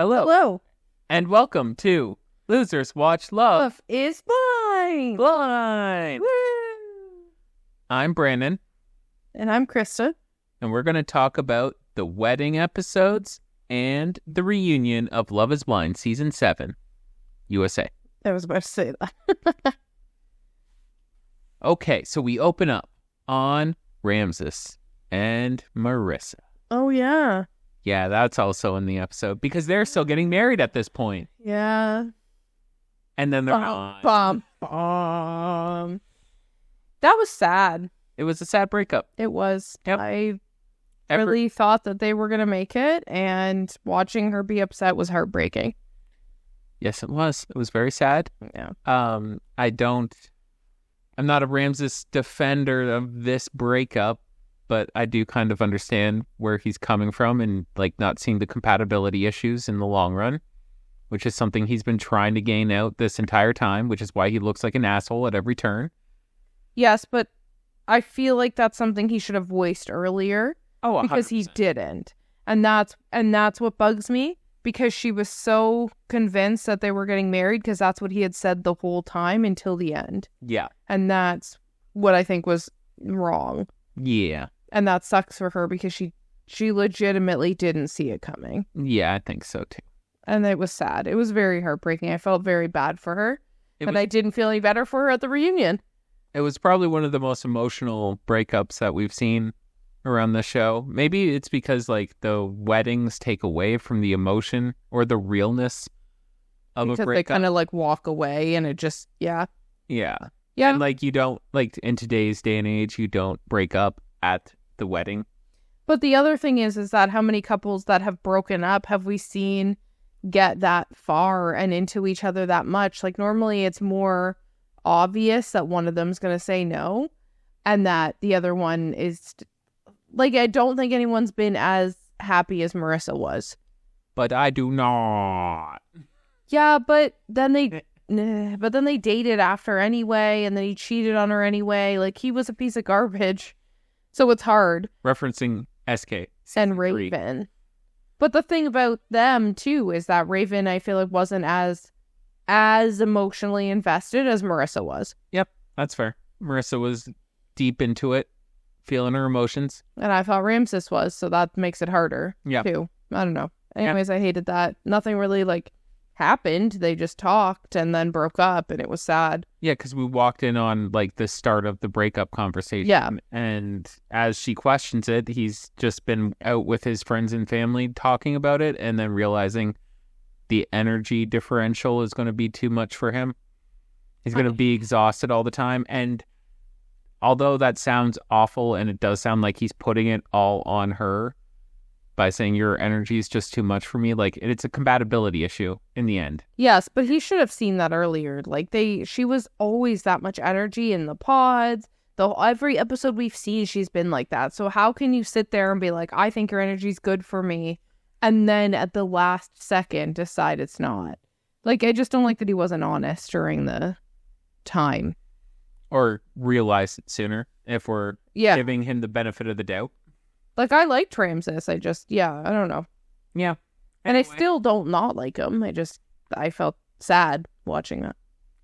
Hello. Hello. And welcome to Losers Watch Love. Love is blind. Blind. Woo. I'm Brandon, And I'm Crista. and we're going to talk about the wedding episodes and the reunion of Love is Blind Season 7, USA. I was about to say that. Okay, so we open up on Ramses and Marissa. Oh, yeah. Yeah, that's also in the episode because they're still getting married at this point. Yeah. And then they're not. Bum. That was sad. It was a sad breakup. It was. Yep. I really thought that they were going to make it, and watching her be upset was heartbreaking. Yes, it was. It was very sad. Yeah. I'm not a Ramses defender of this breakup, but I do kind of understand where he's coming from and like not seeing the compatibility issues in the long run, which is something he's been trying to gain out this entire time, which is why he looks like an asshole at every turn. Yes, but I feel like that's something he should have voiced earlier. Oh, 100%. Because he didn't. And that's what bugs me, because she was so convinced that they were getting married because that's what he had said the whole time until the end. Yeah. And that's what I think was wrong. Yeah. And that sucks for her because she legitimately didn't see it coming. Yeah, I think so too. And it was sad. It was very heartbreaking. I felt very bad for her. I didn't feel any better for her at the reunion. It was probably one of the most emotional breakups that we've seen around the show. Maybe it's because like the weddings take away from the emotion or the realness of Because a breakup. they kind of like walk away and it just, yeah. Yeah. Yeah. And like you don't, like in today's day and age, you don't break up at the wedding. But the other thing is that how many couples that have broken up have we seen get that far and into each other that much? Like normally it's more obvious that one of them's going to say no and that the other one is like, I don't think anyone's been as happy as Marissa was. But I do not. Yeah, but then they dated after anyway, and then he cheated on her anyway. Like, he was a piece of garbage. So it's hard. Referencing SK. And Raven. But the thing about them, too, is that Raven, I feel like, wasn't as emotionally invested as Marissa was. Yep, that's fair. Marissa was deep into it, feeling her emotions. And I thought Ramses was, so that makes it harder, Yeah. too. I don't know. Anyways, I hated that. Nothing really, like, happened. They just talked and then broke up, and it was sad. Yeah, because we walked in on, like, the start of the breakup conversation. Yeah. And as she questions it, he's just been out with his friends and family talking about it and then realizing the energy differential is going to be too much for him. He's going to be exhausted all the time. And although that sounds awful and it does sound like he's putting it all on her by saying your energy is just too much for me, like it's a compatibility issue in the end. Yes, but he should have seen that earlier. Like she was always that much energy in the pods. Every episode we've seen, she's been like that. So how can you sit there and be like, I think your energy's good for me, and then at the last second decide it's not? Like, I just don't like that he wasn't honest during the time. Or realize it sooner if we're giving him the benefit of the doubt. Like, I liked Ramses. I don't know. Yeah. And I still don't not like him. I felt sad watching that.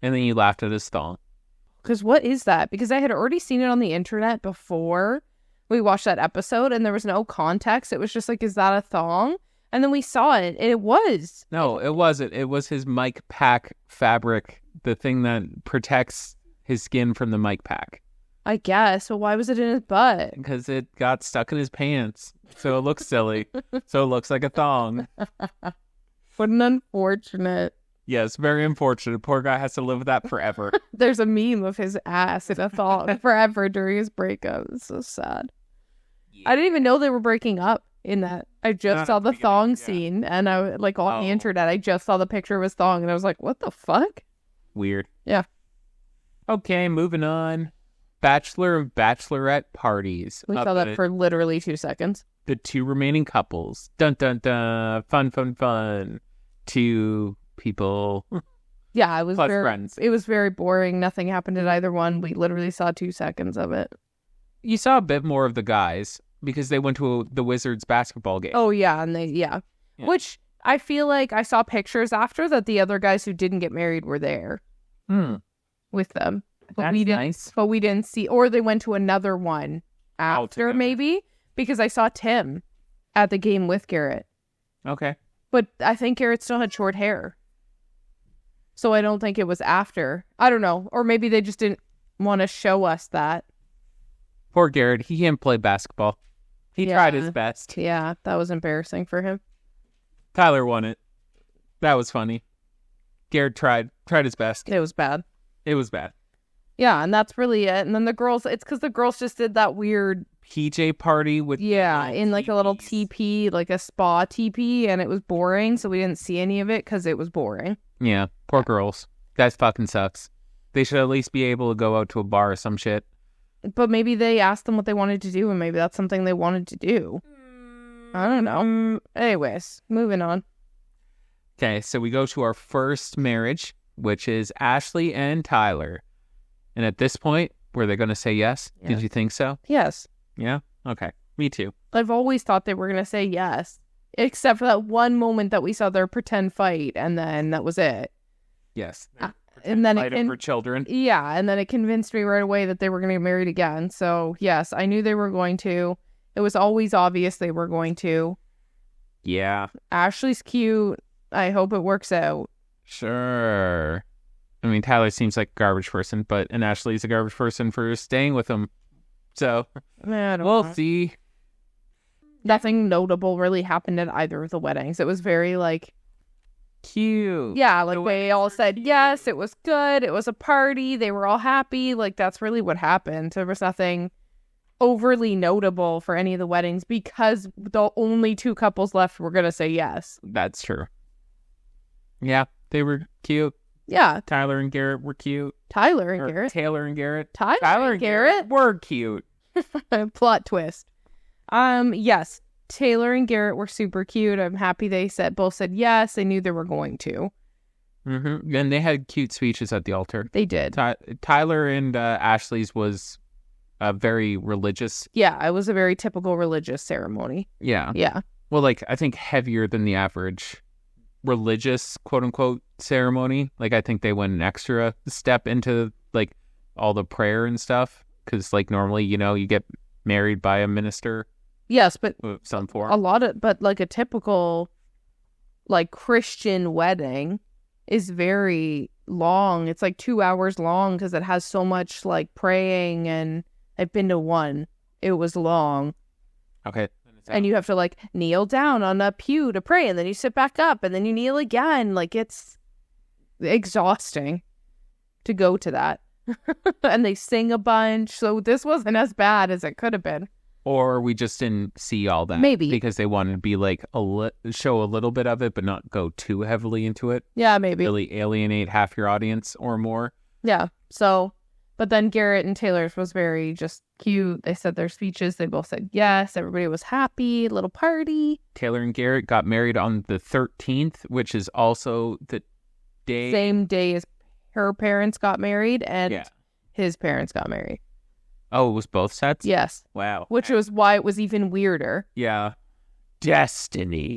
And then you laughed at his thong. Because what is that? Because I had already seen it on the internet before we watched that episode, and there was no context. It was just like, is that a thong? And then we saw it, and it was. No, it wasn't. It was his mic pack fabric, the thing that protects his skin from the mic pack. I guess. But why was it in his butt? Because it got stuck in his pants. So it looks silly. So it looks like a thong. What an unfortunate. Yes, very unfortunate. Poor guy has to live with that forever. There's a meme of his ass in a thong forever during his breakup. It's so sad. Yeah. I didn't even know they were breaking up in that. I just saw the thong scene, and I on the internet, I just saw the picture of his thong, and I was like, what the fuck? Weird. Yeah. Okay, moving on. Bachelor and Bachelorette parties. We saw that for literally 2 seconds. The two remaining couples. Dun, dun, dun. Fun, fun, fun. 2 people. Yeah, it was plus friends. It was very boring. Nothing happened at either one. We literally saw 2 seconds of it. You saw a bit more of the guys because they went to the Wizards basketball game. Oh, yeah. And which I feel like I saw pictures after that the other guys who didn't get married were there with them. But That's we didn't, nice. But we didn't see, or they went to another one after Altogether. maybe, because I saw Tim at the game with Garrett. Okay. But I think Garrett still had short hair. So I don't think it was after. I don't know. Or maybe they just didn't want to show us that. Poor Garrett. He can't play basketball. He tried his best. Yeah, that was embarrassing for him. Tyler won it. That was funny. Garrett tried his best. It was bad. It was bad. Yeah, and that's really it. And then the girls, it's because the girls just did that weird, PJ party with in like a little teepees. teepee, like a spa teepee, and it was boring, so we didn't see any of it because it was boring. Yeah, poor girls. That fucking sucks. They should at least be able to go out to a bar or some shit. But maybe they asked them what they wanted to do, and maybe that's something they wanted to do. I don't know. Anyways, moving on. Okay, so we go to our first marriage, which is Ashley and Tyler. And at this point, were they going to say yes? Yeah. Did you think so? Yes. Yeah? Okay. Me too. I've always thought they were going to say yes, except for that one moment that we saw their pretend fight, and then that was it. Yes. And then Fight over children. Yeah, and then it convinced me right away that they were going to get married again. So, yes, I knew they were going to. It was always obvious they were going to. Yeah. Ashley's cute. I hope it works out. Sure. I mean, Tyler seems like a garbage person, and Ashley's a garbage person for staying with him. So, I don't we'll know. see. Nothing notable really happened at either of the weddings. It was very like, Cute. yeah, like they all said yes, it was good, it was a party, they were all happy. Like, that's really what happened. There was nothing overly notable for any of the weddings because the only two couples left were going to say yes. That's true. Yeah, they were cute. Yeah, Tyler and Garrett were cute. Tyler and Or Garrett. Taylor and Garrett. Tyler and Garrett. were cute. Plot twist. Yes, Taylor and Garrett were super cute. I'm happy they both said yes. They knew they were going to. Mm-hmm. And they had cute speeches at the altar. They did. Tyler and Ashley's was very religious. Yeah, it was a very typical religious ceremony. Yeah. Yeah. Well, like, I think heavier than the average religious, quote unquote, ceremony. Like, I think they went an extra step into, like, all the prayer and stuff. Because, like, normally, you get married by a minister Yes, but of some form. like a typical, like, Christian wedding is very long. It's like 2 hours long because it has so much, like, praying, and I've been to one. It was long. Okay. And you have to, like, kneel down on a pew to pray, and then you sit back up, and then you kneel again. Like, it's exhausting to go to that. And they sing a bunch, so this wasn't as bad as it could have been. Or we just didn't see all that. Maybe. Because they wanted to be, like, show a little bit of it, but not go too heavily into it. Yeah, maybe. Really alienate half your audience or more. Yeah, so, but then Garrett and Taylor's was very just cute. They said their speeches. They both said yes. Everybody was happy. Little party. Taylor and Garrett got married on the 13th, which is also the day. Same day as her parents got married and Yeah. his parents got married. Oh, it was both sets? Yes, Wow. which was why it was even weirder. Yeah. Destiny.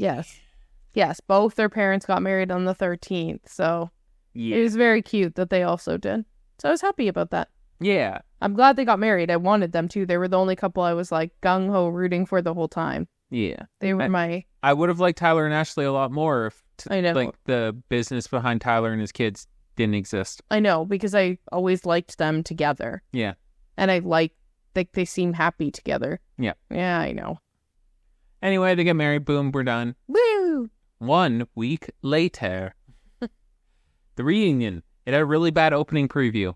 Yes, both their parents got married on the 13th. So Yeah. it was very cute that they also did. So I was happy about that. Yeah. I'm glad they got married. I wanted them to. They were the only couple I was like gung-ho rooting for the whole time. Yeah. They were I would have liked Tyler and Ashley a lot more if I know. like the business behind Tyler and his kids didn't exist. I know, because I always liked them together. Yeah. And I like they seem happy together. Yeah. Yeah, I know. Anyway, they get married. Boom, we're done. Woo! 1 week later. The reunion. It had a really bad opening preview. It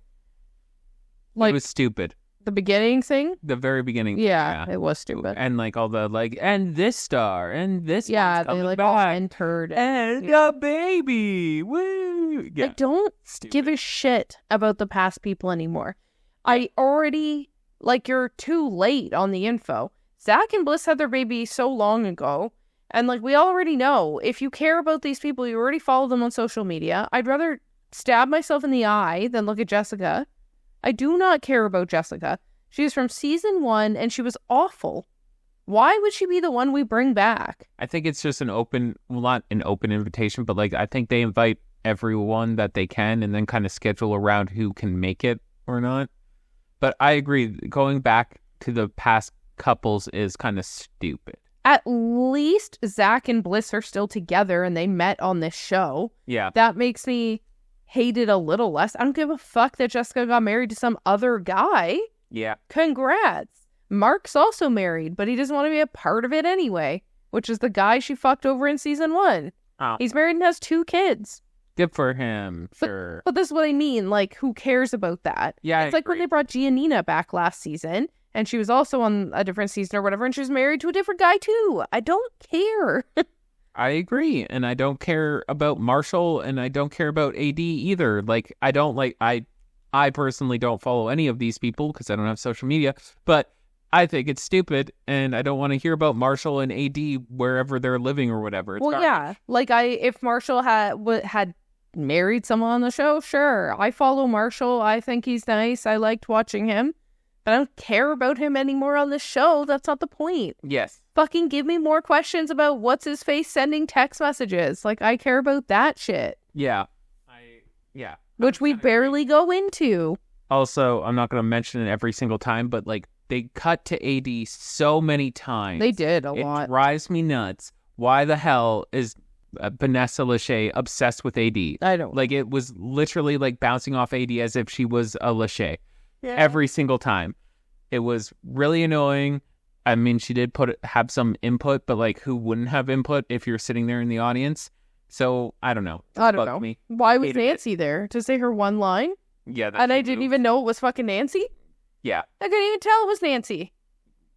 Like was stupid. the beginning thing? The very beginning. Yeah, it was stupid. And like all the like, and this star, and this Yeah, one's they coming like all back, entered. and a baby. Woo! Yeah. I don't Stupid. give a shit about the past people anymore. I already, like, you're too late on the info. Zach and Bliss had their baby so long ago. And, like, we already know, if you care about these people, you already follow them on social media. I'd rather stab myself in the eye than look at Jessica. I do not care about Jessica. She's from season 1, and she was awful. Why would she be the one we bring back? I think it's just not an open invitation, but like I think they invite everyone that they can and then kind of schedule around who can make it or not. But I agree, going back to the past couples is kind of stupid. At least Zach and Bliss are still together and they met on this show. Yeah. That makes me hate it a little less. I don't give a fuck that Jessica got married to some other guy. Yeah. Congrats. Mark's also married, but he doesn't want to be a part of it anyway, which is the guy she fucked over in season 1. Oh. He's married and has 2 kids. Good for him, sure. But this is what I mean. Like, who cares about that? Yeah, it's like when they brought Giannina back last season, and she was also on a different season or whatever, and she was married to a different guy too. I don't care. I agree, and I don't care about Marshall, and I don't care about AD either. Like, I personally don't follow any of these people because I don't have social media, but I think it's stupid, and I don't want to hear about Marshall and AD wherever they're living or whatever. It's well, garbage. Yeah, like if Marshall had married someone on the show, sure, I follow Marshall. I think he's nice. I liked watching him, but I don't care about him anymore on the show. That's not the point. Yes. Fucking give me more questions about what's his face sending text messages. Like, I care about that shit. Yeah. Which we barely go into. Also, I'm not going to mention it every single time, but like they cut to AD so many times. They did a lot. It drives me nuts. Why the hell is Vanessa Lachey obsessed with AD? I don't. Like, it was literally like bouncing off AD as if she was a Lachey. Yeah. Every single time. It was really annoying. I mean, she did have some input, but like, who wouldn't have input if you're sitting there in the audience? So I don't know. I don't know. Me. Why was Nancy there to say her one line? Yeah, and I didn't even know it was fucking Nancy. Yeah, I couldn't even tell it was Nancy.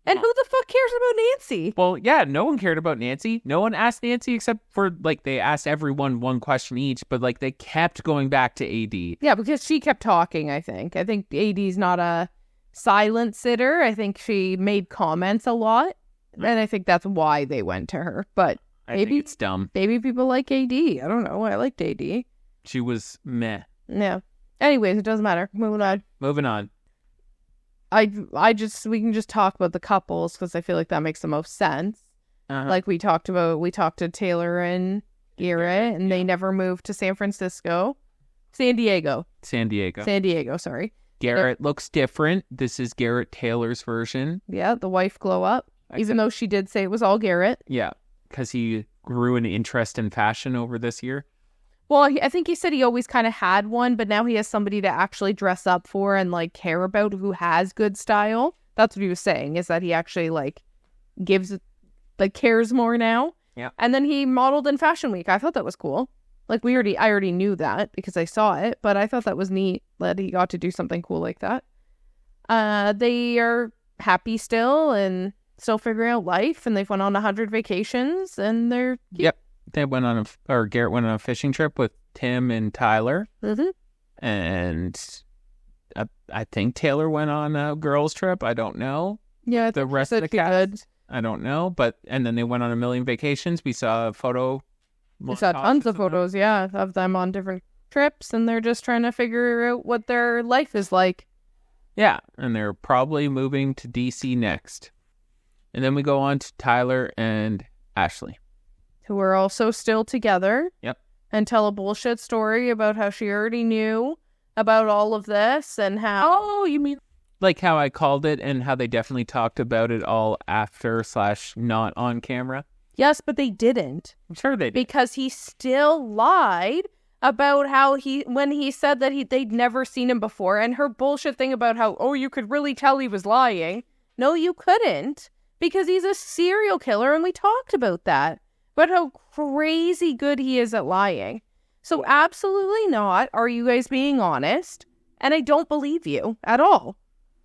And who the fuck cares about Nancy? Well, yeah, no one cared about Nancy. No one asked Nancy except for, like, they asked everyone one question each, but, like, they kept going back to AD. Yeah, because she kept talking, I think. I think AD's not a silent sitter. I think she made comments a lot. And I think that's why they went to her. But I think it's dumb. Maybe people like AD. I don't know. I liked AD. She was meh. Yeah. Anyways, it doesn't matter. Moving on. We can just talk about the couples because I feel like that makes the most sense. Like we talked to Taylor and Garrett, and they never moved to San Diego, sorry. Garrett looks different. This is Garrett Taylor's version. Yeah, the wife glow up, even though she did say it was all Garrett. Yeah, because he grew an interest in fashion over this year. Well, I think he said he always kind of had one, but now he has somebody to actually dress up for and, like, care about who has good style. That's what he was saying, is that he actually, like, cares more now. Yeah. And then he modeled in Fashion Week. I thought that was cool. Like, I already knew that because I saw it, but I thought that was neat that he got to do something cool like that. They are happy still and still figuring out life, and they've went on 100 vacations, and they're... Yep. Garrett went on a fishing trip with Tim and Tyler. Mm-hmm. And I think Taylor went on a girls' trip. I don't know. Yeah, the rest of the cast, I don't know. And then they went on a million vacations. We saw a photo. We saw tons of photos, of them on different trips, and they're just trying to figure out what their life is like. Yeah, and they're probably moving to DC next. And then we go on to Tyler and Ashley, who are also still together. Yep. And tell a bullshit story about how she already knew about all of this and how... Oh, you mean like how I called it and how they definitely talked about it all after / not on camera? Yes, but they didn't. I'm sure they did. Because he still lied about how when he said that they'd never seen him before, and her bullshit thing about how, you could really tell he was lying. No, you couldn't, because he's a serial killer, and we talked about that. But how crazy good he is at lying. So absolutely not. Are you guys being honest? And I don't believe you at all.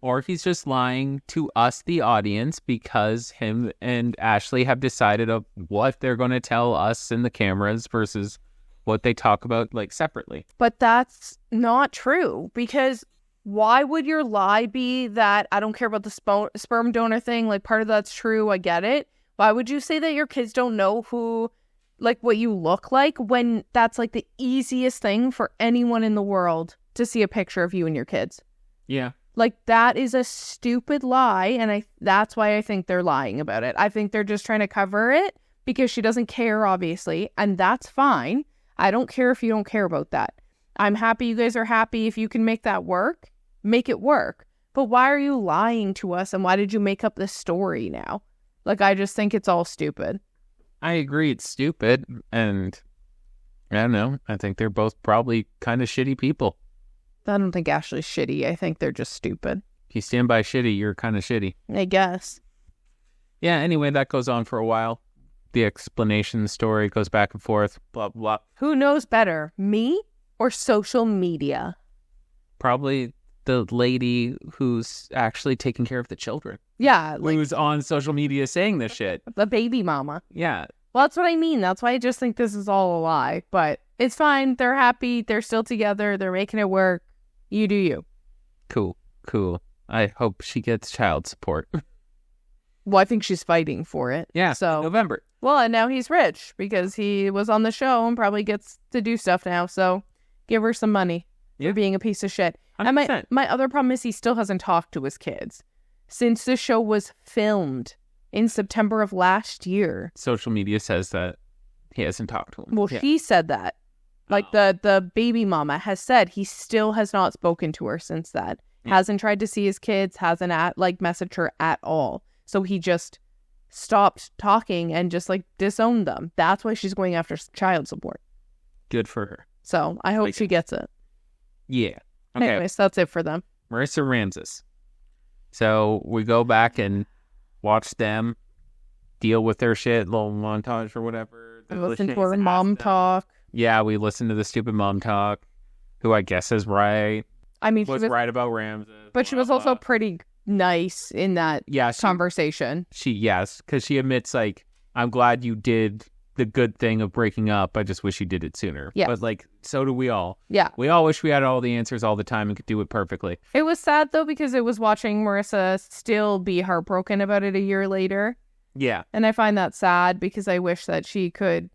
Or he's just lying to us, the audience, because him and Ashley have decided of what they're going to tell us in the cameras versus what they talk about, like, separately. But that's not true, because why would your lie be that I don't care about the sperm donor thing? Like, part of that's true. I get it. Why would you say that your kids don't know what you look like, when that's, like, the easiest thing for anyone in the world to see a picture of you and your kids? Yeah. Like, that is a stupid lie, and that's why I think they're lying about it. I think they're just trying to cover it because she doesn't care, obviously, and that's fine. I don't care if you don't care about that. I'm happy you guys are happy. If you can make that work, make it work. But why are you lying to us, and why did you make up this story now? Like, I just think it's all stupid. I agree it's stupid, and I don't know. I think they're both probably kind of shitty people. I don't think Ashley's shitty. I think they're just stupid. If you stand by shitty, you're kind of shitty. I guess. Yeah, anyway, that goes on for a while. The explanation story goes back and forth, blah, blah, blah. Who knows better, me or social media? Probably the lady who's actually taking care of the children. Yeah. Like, who's on social media saying this shit. The baby mama. Yeah. Well, that's what I mean. That's why I just think this is all a lie. But it's fine. They're happy. They're still together. They're making it work. You do you. Cool. I hope she gets child support. Well, I think she's fighting for it. Yeah, so November. Well, and now he's rich because he was on the show and probably gets to do stuff now. So give her some money for being a piece of shit. 100%. And my other problem is he still hasn't talked to his kids since the show was filmed in September of last year. Social media says that he hasn't talked to him. Well, she said that. Like, the baby mama has said he still has not spoken to her since that. Hasn't tried to see his kids, hasn't messaged her at all. So he just stopped talking and just disowned them. That's why she's going after child support. Good for her. So I hope she gets it. Yeah. Okay. Anyways, that's it for them. Marissa Ramses. So we go back and watch them deal with their shit, little montage or whatever. Listen to her mom talk. Yeah, we listened to the stupid mom talk, who I guess is right. I mean, she was right about Ramses. But she was also pretty nice in that conversation. Yes, because she admits, I'm glad you did the good thing of breaking up. I just wish you did it sooner. Yeah. But, so do we all. Yeah. We all wish we had all the answers all the time and could do it perfectly. It was sad, though, because it was watching Marissa still be heartbroken about it a year later. Yeah. And I find that sad because I wish that she could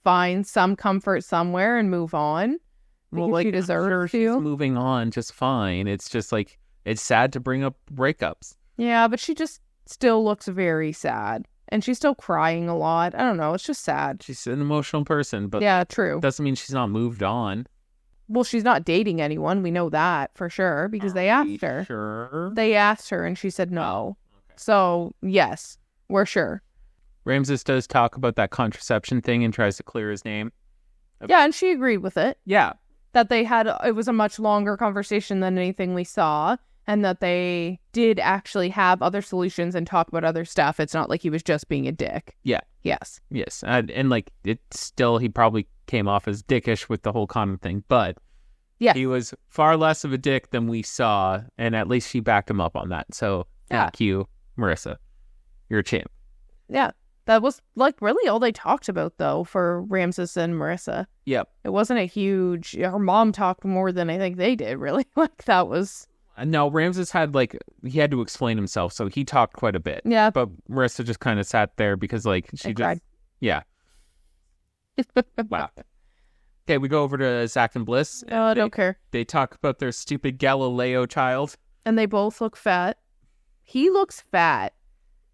find some comfort somewhere and move on. Well, she deserves to. She's moving on just fine. It's just it's sad to bring up breakups. Yeah, but she just still looks very sad. And she's still crying a lot. I don't know. It's just sad. She's an emotional person, but yeah, true. Doesn't mean she's not moved on. Well, she's not dating anyone. We know that for sure because they asked her. Sure. They asked her and she said no. Okay. So, yes, we're sure. Ramses does talk about that contraception thing and tries to clear his name. Yeah, and she agreed with it. Yeah. That it was a much longer conversation than anything we saw. And that they did actually have other solutions and talk about other stuff. It's not like he was just being a dick. Yeah. Yes. Yes. And he probably came off as dickish with the whole condom thing. But yeah, he was far less of a dick than we saw. And at least she backed him up on that. So thank you, Marissa. You're a champ. Yeah. That was really all they talked about, though, for Ramses and Marissa. Yep. It wasn't a huge. Her mom talked more than I think they did, really. That was. No, Ramses had he had to explain himself, so he talked quite a bit. Yeah. But Marissa just kind of sat there because she cried. Yeah. Wow. Okay, we go over to Zach and Bliss. I don't care. They talk about their stupid Galileo child. And they both look fat. He looks fat.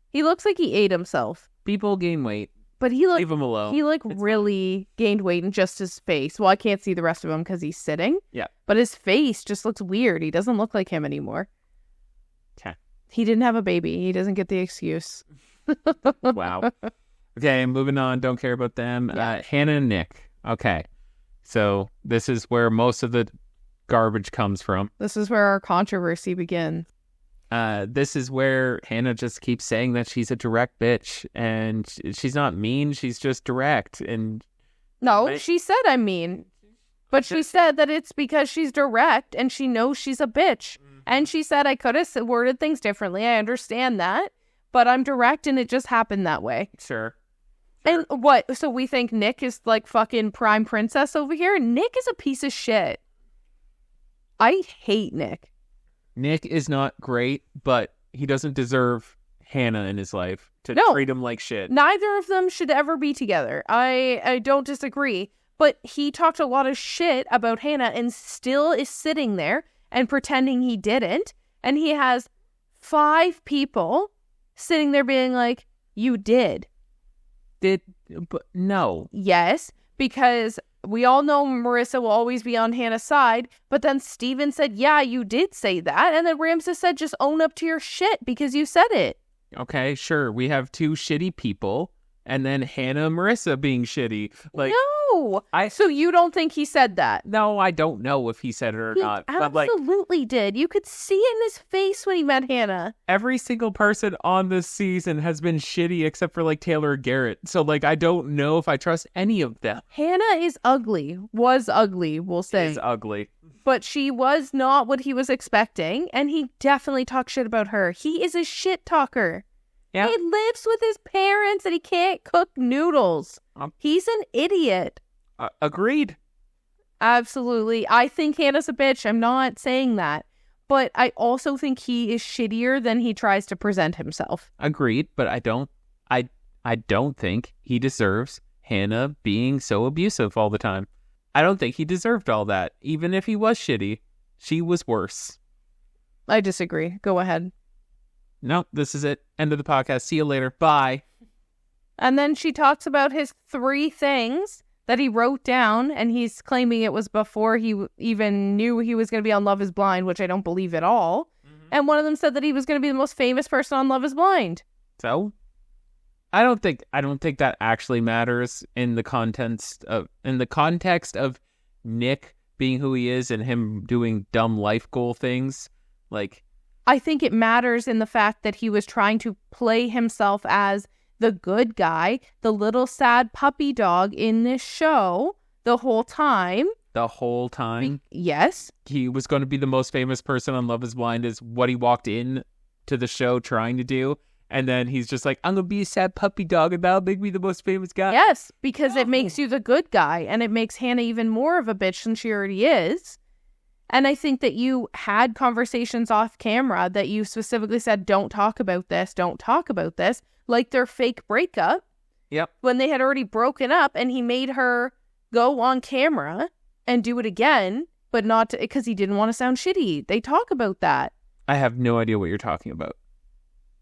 He looks like he ate himself. People gain weight. But leave him alone. He really gained weight in just his face. Well, I can't see the rest of him because he's sitting. Yeah. But his face just looks weird. He doesn't look like him anymore. Okay. He didn't have a baby. He doesn't get the excuse. Wow. Okay, moving on. Don't care about them. Yeah. Hannah and Nick. Okay. So this is where most of the garbage comes from. This is where our controversy begins. This is where Hannah just keeps saying that she's a direct bitch, and she's not mean. She's just direct. And no, she said I'm mean, but she said that it's because she's direct and she knows she's a bitch. Mm-hmm. And she said I could have worded things differently. I understand that, but I'm direct, and it just happened that way. Sure. And what? So we think Nick is fucking prime princess over here? Nick is a piece of shit. I hate Nick. Nick is not great, but he doesn't deserve Hannah in his life to treat him like shit. Neither of them should ever be together. I don't disagree. But he talked a lot of shit about Hannah and still is sitting there and pretending he didn't. And he has 5 people sitting there being like, you did. But no. Yes, because we all know Marissa will always be on Hannah's side, but then Steven said, yeah, you did say that. And then Ramses said, just own up to your shit because you said it. Okay, sure. We have 2 shitty people, and then Hannah and Marissa being shitty. Like, no. So you don't think he said that? No, I don't know if he said it or not. But Absolutely did. You could see it in his face when he met Hannah. Every single person on this season has been shitty except for like Taylor Garrett. So like I don't know if I trust any of them. Hannah is ugly. Was ugly, we'll say. Is ugly. But she was not what he was expecting, and he definitely talked shit about her. He is a shit talker. Yeah. He lives with his parents and he can't cook noodles. He's an idiot. Agreed. Absolutely. I think Hannah's a bitch. I'm not saying that. But I also think he is shittier than he tries to present himself. Agreed, but I don't think he deserves Hannah being so abusive all the time. I don't think he deserved all that. Even if he was shitty, she was worse. I disagree. Go ahead. No, this is it. End of the podcast. See you later. Bye. And then she talks about his 3 things that he wrote down, and he's claiming it was before he even knew he was going to be on Love is Blind, which I don't believe at all. Mm-hmm. And one of them said that he was going to be the most famous person on Love is Blind. So, I don't think that actually matters in the context of Nick being who he is and him doing dumb life goal things. Like, I think it matters in the fact that he was trying to play himself as the good guy, the little sad puppy dog in this show the whole time. The whole time? Yes. He was going to be the most famous person on Love is Blind is what he walked in to the show trying to do. And then he's just like, I'm going to be a sad puppy dog and that'll make me the most famous guy. Yes, because it makes you the good guy and it makes Hannah even more of a bitch than she already is. And I think that you had conversations off camera that you specifically said, don't talk about this, like their fake breakup. Yep. When they had already broken up and he made her go on camera and do it again, but not because he didn't want to sound shitty. They talk about that. I have no idea what you're talking about.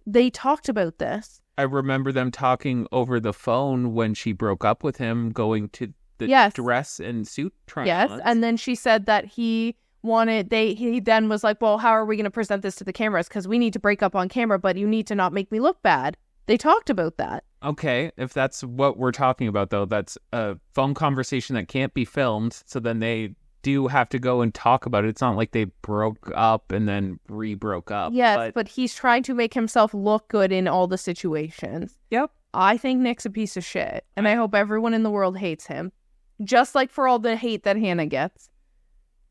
They talked about this. I remember them talking over the phone when she broke up with him, going to the dress and suit trying. Yes, and then she said that he then was like, well, how are we going to present this to the cameras? Because we need to break up on camera, but you need to not make me look bad. They talked about that. Okay, if that's what we're talking about, though, that's a phone conversation that can't be filmed. So then they do have to go and talk about it. It's not like they broke up and then re-broke up. Yes, but he's trying to make himself look good in all the situations. Yep. I think Nick's a piece of shit, and I hope everyone in the world hates him. Just like for all the hate that Hannah gets.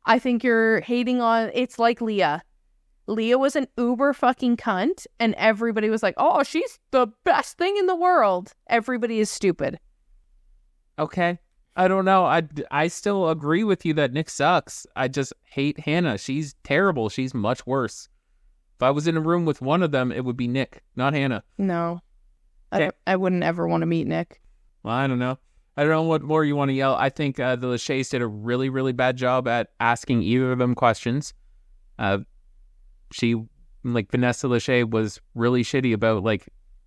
I think you're hating on... It's like Leah. Leah was an uber fucking cunt, and everybody was like, oh, she's the best thing in the world. Everybody is stupid. Okay. I don't know. I still agree with you that Nick sucks. I just hate Hannah. She's terrible. She's much worse. If I was in a room with one of them, it would be Nick, not Hannah. No. I wouldn't ever want to meet Nick. Well, I don't know. I don't know what more you want to yell. I think the Lachey's did a really, really bad job at asking either of them questions. Vanessa Lachey was really shitty about,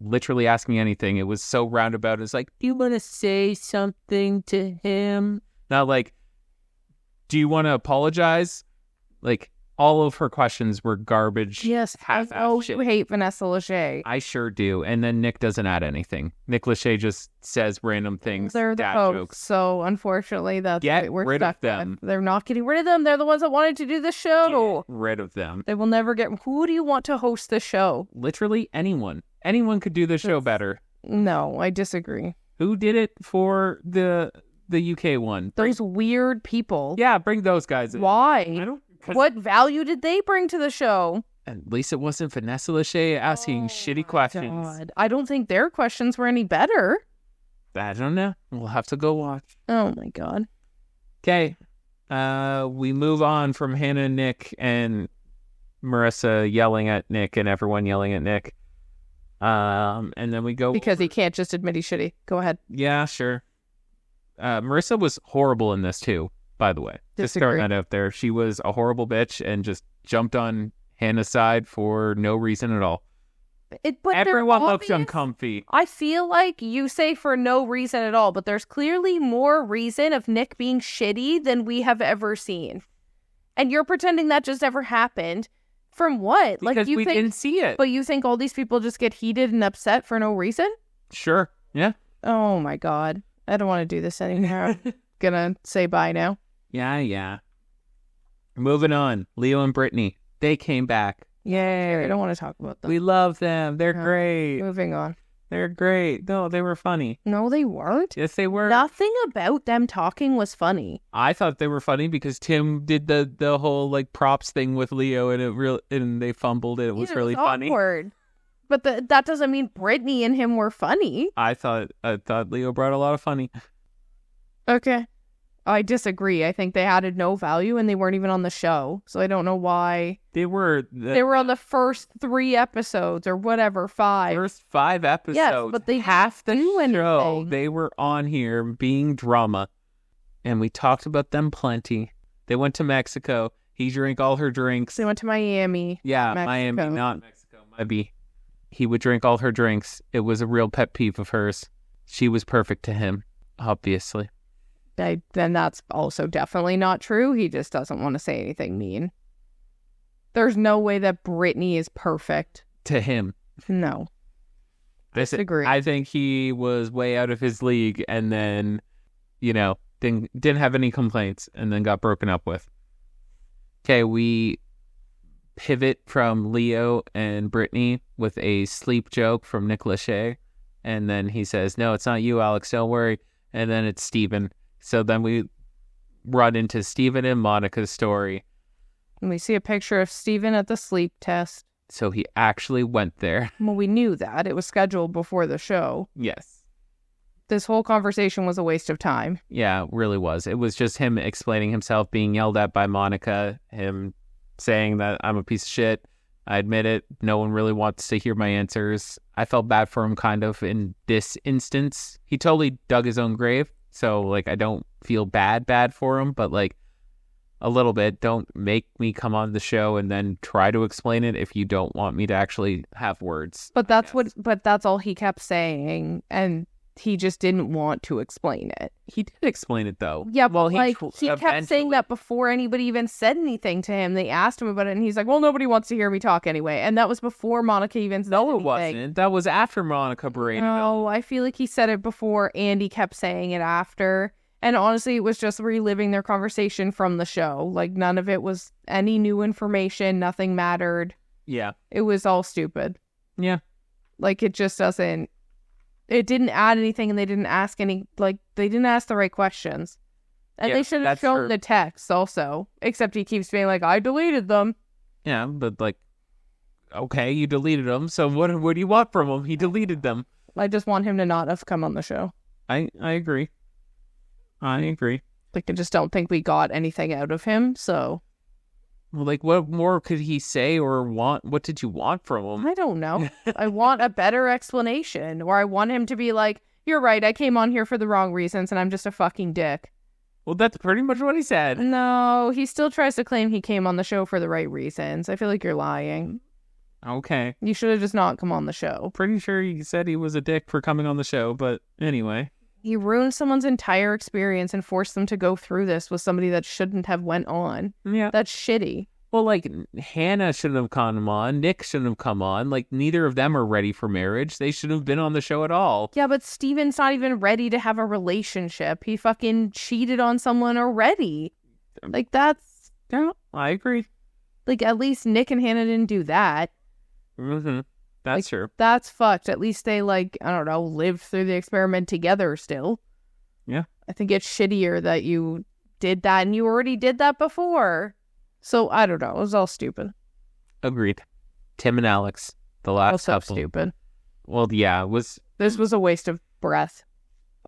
literally asking anything. It was so roundabout. It's like, do you want to say something to him? Not like, do you want to apologize? All of her questions were garbage. Yes, you hate Vanessa Lachey. I sure do. And then Nick doesn't add anything. Nick Lachey just says random things. They're the hosts, jokes. So unfortunately, that's what we're rid stuck of them. With. They're not getting rid of them. They're the ones that wanted to do the show. Get rid of them. They will never get... Who do you want to host the show? Literally anyone. Anyone could do the show better. No, I disagree. Who did it for the UK one? Those weird people. Yeah, bring those guys in. Why? What value did they bring to the show? At least it wasn't Vanessa Lachey asking shitty questions. God. I don't think their questions were any better. I don't know. We'll have to go watch. Oh my God. Okay. We move on from Hannah and Nick and Marissa yelling at Nick and everyone yelling at Nick. And then we go... Because he can't just admit he's shitty. Go ahead. Yeah, sure. Marissa was horrible in this too, by the way. Disagree. Just throwing that out there. She was a horrible bitch and just jumped on Hannah sighed for no reason at all. But Everyone looks uncomfy. I feel like you say for no reason at all, but there's clearly more reason of Nick being shitty than we have ever seen. And you're pretending that just never happened. From what? Because we didn't see it. But you think all these people just get heated and upset for no reason? Sure. Yeah. Oh my God. I don't want to do this anymore. I'm gonna say bye now. Yeah. Moving on. Leo and Brittany. They came back. Yay. I don't want to talk about them. We love them. They're great. Moving on. They're great. No, they were funny. No, they weren't. Yes, they were. Nothing about them talking was funny. I thought they were funny because Tim did the whole like props thing with Leo, and they fumbled it. It was really funny. Awkward. But that doesn't mean Brittany and him were funny. I thought Leo brought a lot of funny. Okay. I disagree. I think they added no value and they weren't even on the show. So I don't know why. They were on the first 3 episodes or whatever, 5. First 5 episodes. Yes, but they half the show anything. they were on here being drama. And we talked about them plenty. They went to Mexico. He drank all her drinks. They went to Miami. Yeah, Mexico. Miami, not Mexico. Maybe. He would drink all her drinks. It was a real pet peeve of hers. She was perfect to him, obviously. Then that's also definitely not true. He just doesn't want to say anything mean. There's no way that Brittany is perfect. To him. No. Disagree. I think he was way out of his league and then, didn't have any complaints and then got broken up with. Okay, we pivot from Leo and Brittany with a sleep joke from Nick Lachey. And then he says, "No, it's not you, Alex. Don't worry." And then it's Steven. So then we run into Steven and Monica's story. And we see a picture of Steven at the sleep test. So he actually went there. Well, we knew that. It was scheduled before the show. Yes. This whole conversation was a waste of time. Yeah, it really was. It was just him explaining himself, being yelled at by Monica, him saying that I'm a piece of shit. I admit it. No one really wants to hear my answers. I felt bad for him kind of in this instance. He totally dug his own grave. So, I don't feel bad for him, but, a little bit. Don't make me come on the show and then try to explain it if you don't want me to actually have words. But that's all he kept saying, and he just didn't want to explain it. He did explain it, though. Yeah, well, he kept saying that before anybody even said anything to him. They asked him about it, and he's like, well, nobody wants to hear me talk anyway. And that was before Monica even said anything. No, it wasn't. That was after Monica berated him. No, I feel like he said it before, and he kept saying it after. And honestly, it was just reliving their conversation from the show. None of it was any new information. Nothing mattered. Yeah. It was all stupid. Yeah. It just doesn't... It didn't add anything, and they didn't ask they didn't ask the right questions. And they should have shown the text also. Except he keeps being like, I deleted them. Yeah, but okay, you deleted them, so what do you want from him? He deleted them. I just want him to not have come on the show. I agree. I just don't think we got anything out of him, so... Well, what more could he say or want? What did you want from him? I don't know. I want a better explanation. Or I want him to be like, you're right, I came on here for the wrong reasons and I'm just a fucking dick. Well, that's pretty much what he said. No, he still tries to claim he came on the show for the right reasons. I feel like you're lying. Okay. You should have just not come on the show. Pretty sure he said he was a dick for coming on the show, but anyway. He ruined someone's entire experience and forced them to go through this with somebody that shouldn't have went on. Yeah. That's shitty. Well, Hannah shouldn't have come on. Nick shouldn't have come on. Neither of them are ready for marriage. They shouldn't have been on the show at all. Yeah, but Steven's not even ready to have a relationship. He fucking cheated on someone already. That's... Yeah, I agree. At least Nick and Hannah didn't do that. Mm-hmm. That's true. That's fucked. At least they, I don't know, lived through the experiment together still. Yeah. I think it's shittier that you did that and you already did that before. So, I don't know. It was all stupid. Agreed. Tim and Alex, the last also couple. Stupid. Well, yeah, it was... This was a waste of breath.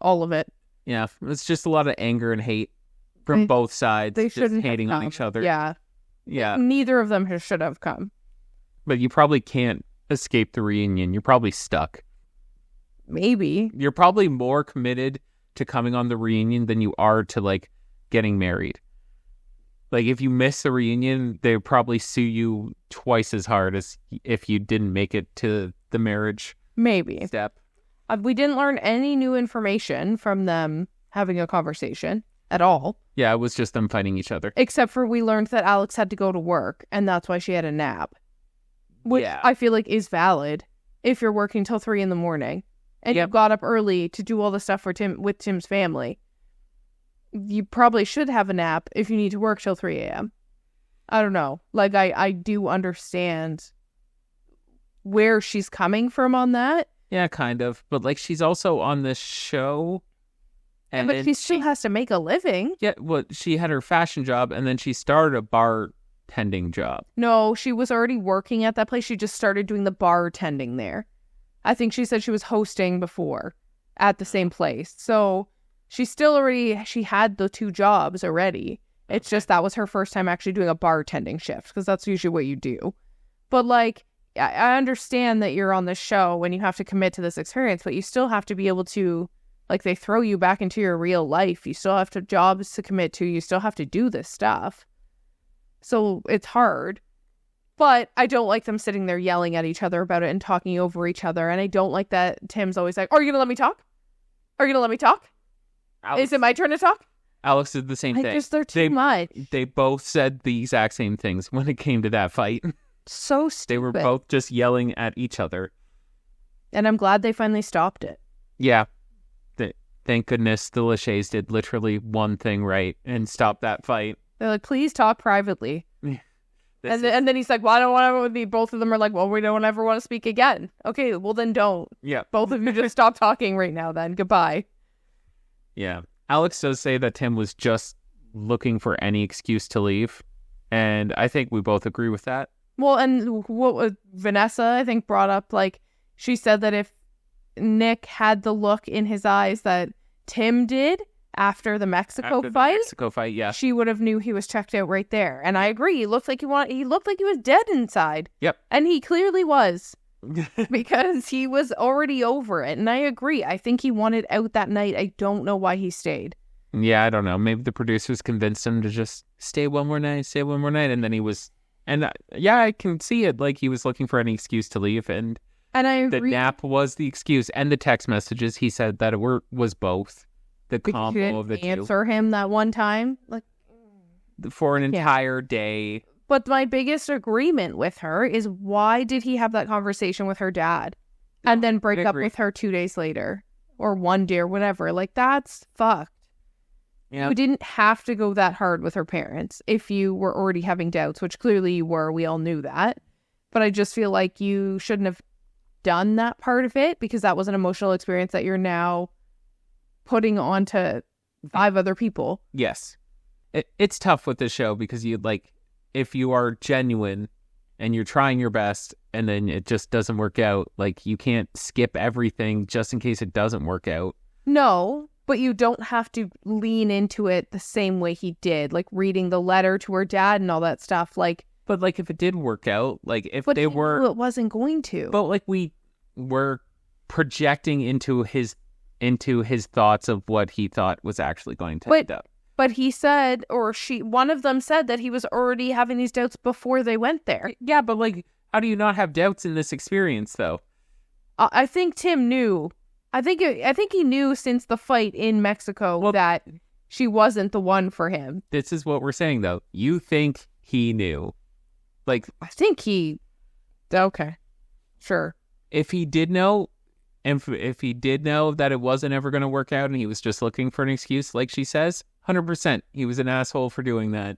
All of it. Yeah, it's just a lot of anger and hate from both sides. They shouldn't just hating have on each other. Yeah. Yeah. Neither of them should have come. But you probably can't escape the reunion. You're probably stuck. Maybe. You're probably more committed to coming on the reunion than you are to, getting married. Like, if you miss the reunion, they would probably sue you twice as hard as if you didn't make it to the marriage Maybe. step. We didn't learn any new information from them having a conversation at all. Yeah, it was just them fighting each other. Except for we learned that Alex had to go to work, and that's why she had a nap. Which Yeah. I feel like is valid if you're working till 3 a.m. and Yep. you got up early to do all the stuff for with Tim's family. You probably should have a nap if you need to work till 3 a.m. I don't know. Like, I do understand where she's coming from on that. Yeah, kind of. But, like, she's also on this show. And But she still has to make a living. Yeah, well, she had her fashion job, and then she started a bartending job. No, she was already working at that place. She just started doing the bartending there. I think she said she was hosting before at the same place. So she had the 2 jobs already. It's just that was her first time actually doing a bartending shift, because that's usually what you do. But, like, I understand that you're on this show and you have to commit to this experience, but you still have to be able to, like, they throw you back into your real life. You still have to jobs to commit to. You still have to do this stuff. So it's hard. But I don't like them sitting there yelling at each other about it and talking over each other. And I don't like that Tim's always like, are you going to let me talk? Are you going to let me talk? Is it my turn to talk? Alex did the same thing. They're too much. They both said the exact same things when it came to that fight. So stupid. They were both just yelling at each other. And I'm glad they finally stopped it. Yeah. Thank goodness the Lachey's did literally one thing right and stopped that fight. They're like, please talk privately. And then he's like, well, I don't want to with me. Both of them are like, well, we don't ever want to speak again. Okay, well then don't. Yeah. Both of you just stop talking right now then. Goodbye. Yeah. Alex does say that Tim was just looking for any excuse to leave. And I think we both agree with that. Well, and what was Vanessa, I think, brought up, like, she said that if Nick had the look in his eyes that Tim did after the Mexico fight, yeah. she would have knew he was checked out right there. And I agree. He looked like he was dead inside. Yep. And he clearly was. Because he was already over it. And I agree. I think he wanted out that night. I don't know why he stayed. Yeah, I don't know. Maybe the producers convinced him to just stay one more night. And then he was... And yeah, I can see it. Like, he was looking for any excuse to leave. And I agree. The nap was the excuse. And the text messages, he said that it was both. The combo of the two. Answer him that one time. Like, for an entire day. But my biggest agreement with her is, why did he have that conversation with her dad and then break up with her 2 days later or one day or whatever? Like, that's fucked. Yeah. You didn't have to go that hard with her parents if you were already having doubts, which clearly you were. We all knew that. But I just feel like you shouldn't have done that part of it, because that was an emotional experience that you're now putting onto 5 other people. Yes. It's tough with this show because if you are genuine and you're trying your best and then it just doesn't work out, like, you can't skip everything just in case it doesn't work out. No, but you don't have to lean into it the same way he did, like reading the letter to her dad and all that stuff. Like, but like, if it did work out, like, if but they were, it wasn't going to. But like, we were projecting into his thoughts of what he thought was actually going to end up. But he said, or one of them said that he was already having these doubts before they went there. Yeah, but like, how do you not have doubts in this experience, though? I think Tim knew. I think he knew since the fight in Mexico that she wasn't the one for him. This is what we're saying, though. You think he knew? Like, I think he. Okay, sure. If he did know, and if he did know that it wasn't ever going to work out, and he was just looking for an excuse, like she says, 100%, he was an asshole for doing that.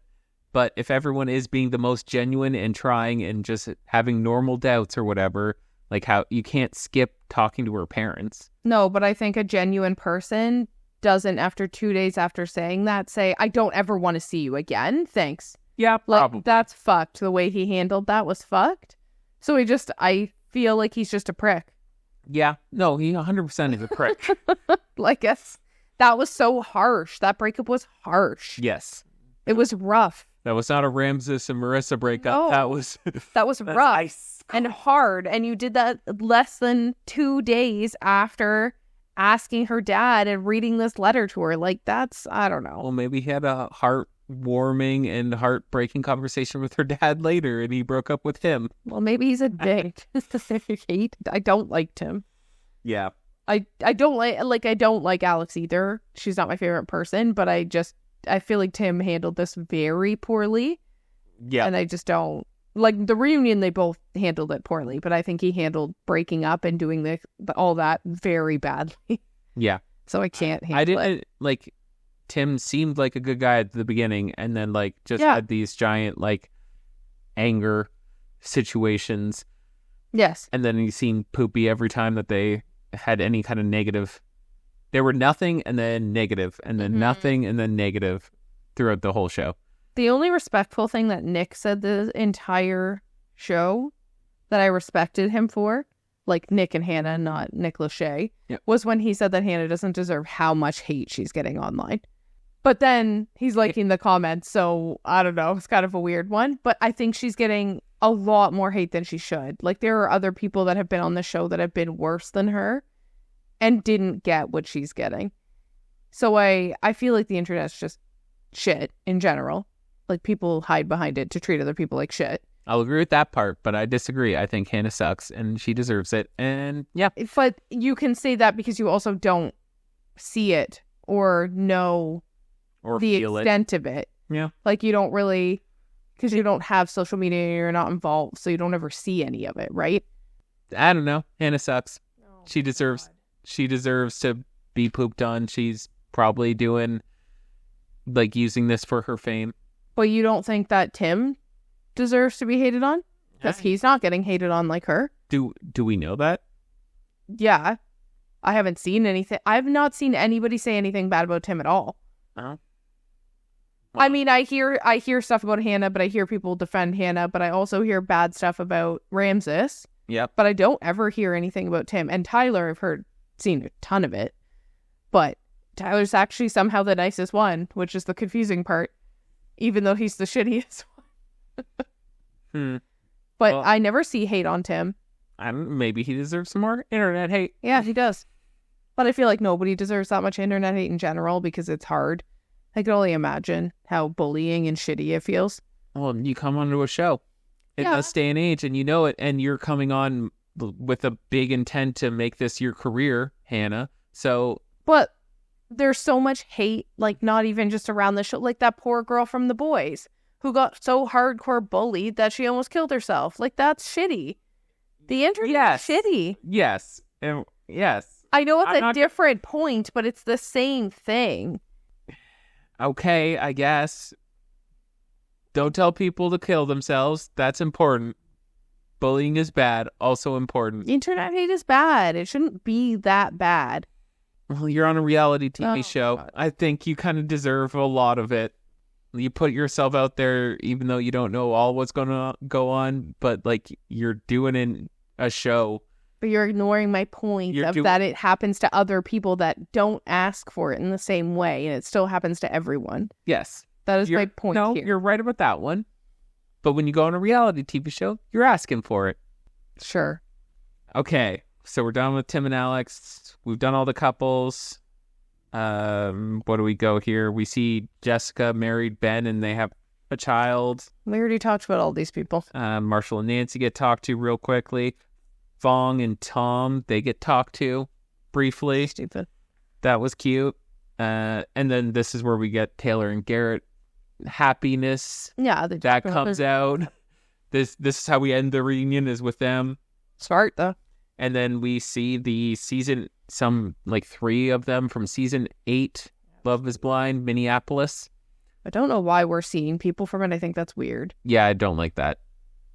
But if everyone is being the most genuine and trying and just having normal doubts or whatever, like, how you can't skip talking to her parents. No, but I think a genuine person doesn't, after 2 days after saying that, say, I don't ever want to see you again. Thanks. Yeah, probably. Like, that's fucked. The way he handled that was fucked. So I feel like he's just a prick. Yeah. No, he 100% is a prick. Like, that was so harsh. That breakup was harsh. Yes. It was rough. That was not a Ramses and Marissa breakup. No, that was rough ice. And hard. And you did that less than 2 days after asking her dad and reading this letter to her. Like, that's, I don't know. Well, maybe he had a heart warming and heartbreaking conversation with her dad later, and he broke up with him. Well, maybe he's a dick. I don't like Tim. Yeah. I don't like Alex either. She's not my favorite person, but I feel like Tim handled this very poorly. Yeah. And I just don't like the reunion. They both handled it poorly, but I think he handled breaking up and doing all that very badly. Yeah. So I can't handle it. Like, Tim seemed like a good guy at the beginning, and then like just had these giant like anger situations. Yes. And then he seemed poopy every time that they had any kind of negative. There were nothing and then negative and then nothing and then negative throughout the whole show. The only respectful thing that Nick said the entire show that I respected him for, like Nick and Hannah, not Nick Lachey, was when he said that Hannah doesn't deserve how much hate she's getting online. But then he's liking the comments, so I don't know. It's kind of a weird one. But I think she's getting a lot more hate than she should. Like, there are other people that have been on the show that have been worse than her and didn't get what she's getting. So I feel like the internet's just shit in general. Like, people hide behind it to treat other people like shit. I'll agree with that part, but I disagree. I think Hannah sucks, and she deserves it, and yeah. But you can say that because you also don't see it or know or the feel extent of it. Yeah. Like, you don't really, because you don't have social media and you're not involved, so you don't ever see any of it, right? I don't know. Hannah sucks. Oh, she deserves to be pooped on. She's probably doing, like, using this for her fame. But you don't think that Tim deserves to be hated on? Because he's not getting hated on like her. Do we know that? Yeah. I haven't seen anything. I've not seen anybody say anything bad about Tim at all. Oh. I mean, I hear stuff about Hannah, but I hear people defend Hannah, but I also hear bad stuff about Ramses. Yep. But I don't ever hear anything about Tim. And Tyler, I've seen a ton of it. But Tyler's actually somehow the nicest one, which is the confusing part, even though he's the shittiest one. But I never see hate on Tim. Maybe he deserves some more internet hate. Yeah, he does. But I feel like nobody deserves that much internet hate in general because it's hard. I can only imagine how bullying and shitty it feels. Well, you come onto a show in this day and age, and you know it, and you're coming on with a big intent to make this your career, Hannah. So, but there's so much hate, like, not even just around the show. Like that poor girl from The Boys who got so hardcore bullied that she almost killed herself. Like, that's shitty. The internet is shitty. Yes. Yes. I know it's a different point, but it's the same thing. Okay, I guess. Don't tell people to kill themselves. That's important. Bullying is bad. Also important. Internet hate is bad. It shouldn't be that bad. Well, you're on a reality TV show. God. I think you kind of deserve a lot of it. You put yourself out there, even though you don't know all what's going to go on, but like you're doing in a show. But you're ignoring my point that it happens to other people that don't ask for it in the same way, and it still happens to everyone. Yes. That is my point here. You're right about that one. But when you go on a reality TV show, you're asking for it. Sure. Okay, so we're done with Tim and Alex. We've done all the couples. What do we go here? We see Jessica married Ben, and they have a child. We already talked about all these people. Marshall and Nancy get talked to real quickly. Fong and Tom, they get talked to briefly. Stupid. That was cute. And then this is where we get Taylor and Garrett happiness. Yeah, that comes out. This is how we end the reunion, is with them. Smart though. And then we see the season, some like 3 of them from season 8, Love is Blind, Minneapolis. I don't know why we're seeing people from it. I think that's weird. Yeah, I don't like that.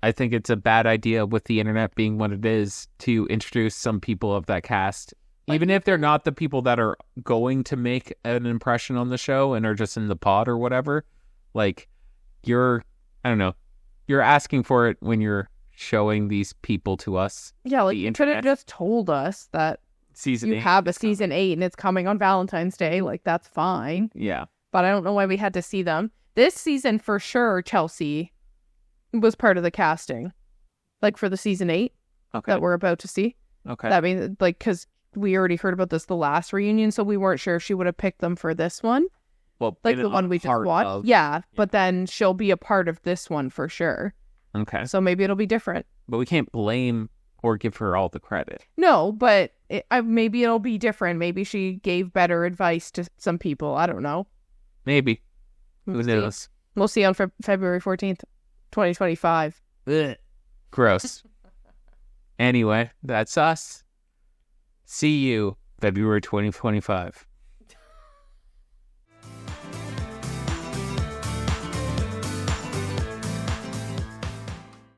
I think it's a bad idea, with the internet being what it is, to introduce some people of that cast. Even if they're not the people that are going to make an impression on the show and are just in the pod or whatever. Like, you're asking for it when you're showing these people to us. Yeah, like, you could have just told us that you have a season 8 and it's coming on Valentine's Day. Like, that's fine. Yeah. But I don't know why we had to see them. This season, for sure, Chelsea was part of the casting. Like, for the season 8 that we're about to see. Okay. That means, like, because we already heard about this the last reunion, so we weren't sure if she would have picked them for this one. Well, like the one we just watched. Yeah, but then she'll be a part of this one for sure. Okay. So maybe it'll be different. But we can't blame or give her all the credit. No, but maybe it'll be different. Maybe she gave better advice to some people. I don't know. Maybe. Who knows? We'll see on February 14th, 2025. Ugh. Gross. Anyway, that's us. See you February 2025.